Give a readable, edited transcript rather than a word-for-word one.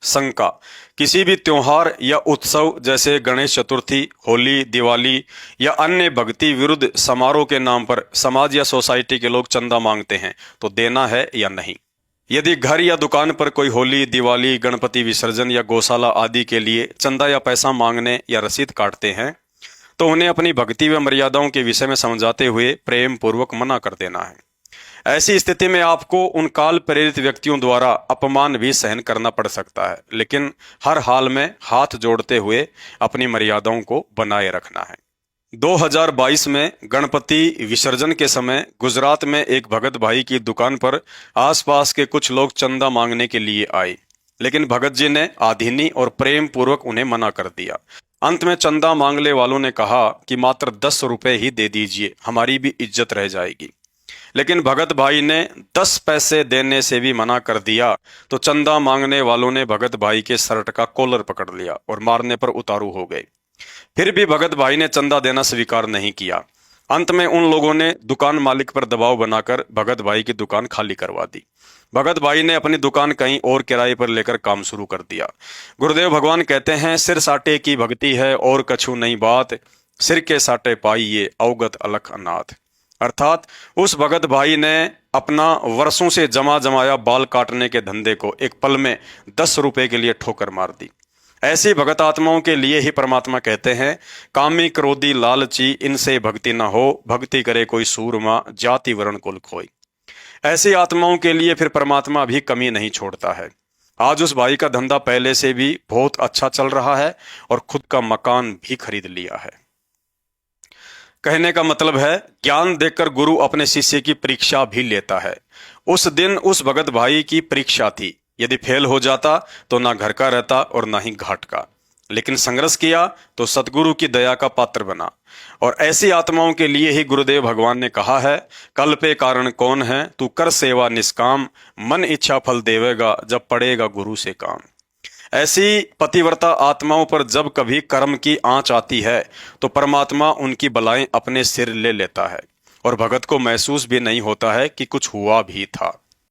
शंका। किसी भी त्योहार या उत्सव जैसे गणेश चतुर्थी, होली, दिवाली या अन्य भक्ति विरुद्ध समारोह के नाम पर समाज या सोसाइटी के लोग चंदा मांगते हैं तो देना है या नहीं। यदि घर या दुकान पर कोई होली, दिवाली, गणपति विसर्जन या गौशाला आदि के लिए चंदा या पैसा मांगने या रसीद काटते हैं तो उन्हें अपनी भक्ति व मर्यादाओं के विषय में समझाते हुए प्रेम पूर्वक मना कर देना है। ऐसी स्थिति में आपको उन काल प्रेरित व्यक्तियों द्वारा अपमान भी सहन करना पड़ सकता है, लेकिन हर हाल में हाथ जोड़ते हुए अपनी मर्यादाओं को बनाए रखना है। 2022 में गणपति विसर्जन के समय गुजरात में एक भगत भाई की दुकान पर आसपास के कुछ लोग चंदा मांगने के लिए आए, लेकिन भगत जी ने आधीनी और प्रेम पूर्वक उन्हें मना कर दिया। अंत में चंदा मांगने वालों ने कहा कि मात्र 10 रुपए ही दे दीजिए, हमारी भी इज्जत रह जाएगी। लेकिन भगत भाई ने 10 पैसे देने से भी मना कर दिया तो चंदा मांगने वालों ने भगत भाई के शर्ट का कॉलर पकड़ लिया और मारने पर उतारू हो गए। फिर भी भगत भाई ने चंदा देना स्वीकार नहीं किया। अंत में उन लोगों ने दुकान मालिक पर दबाव बनाकर भगत भाई की दुकान खाली करवा दी। भगत भाई ने अपनी दुकान कहीं और किराए पर लेकर काम शुरू कर दिया। गुरुदेव भगवान कहते हैं, सिर साटे की भक्ति है और कछु नहीं बात, सिर के साटे पाइये अवगत अलख अनाथ। अर्थात उस भगत भाई ने अपना वर्षों से जमा जमाया बाल काटने के धंधे को एक पल में 10 रुपए के लिए ठोकर मार दी। ऐसी भगत आत्माओं के लिए ही परमात्मा कहते हैं, कामी क्रोधी लालची इनसे भक्ति न हो, भक्ति करे कोई सूरमा जाति वर्ण कुल खोई। ऐसी आत्माओं के लिए फिर परमात्मा भी कमी नहीं छोड़ता है। आज उस भाई का धंधा पहले से भी बहुत अच्छा चल रहा है और खुद का मकान भी खरीद लिया है। कहने का मतलब है, ज्ञान देकर गुरु अपने शिष्य की परीक्षा भी लेता है। उस दिन उस भगत भाई की परीक्षा थी। यदि फेल हो जाता तो ना घर का रहता और ना ही घाट का, लेकिन संघर्ष किया तो सतगुरु की दया का पात्र बना। और ऐसी आत्माओं के लिए ही गुरुदेव भगवान ने कहा है, कल पे कारण कौन है, तू कर सेवा निष्काम, मन इच्छा फल देवेगा जब पड़ेगा गुरु से काम। ऐसी पतिव्रता आत्माओं पर जब कभी कर्म की आंच आती है तो परमात्मा उनकी बलाएं अपने सिर ले लेता है और भगत को महसूस भी नहीं होता है कि कुछ हुआ भी था।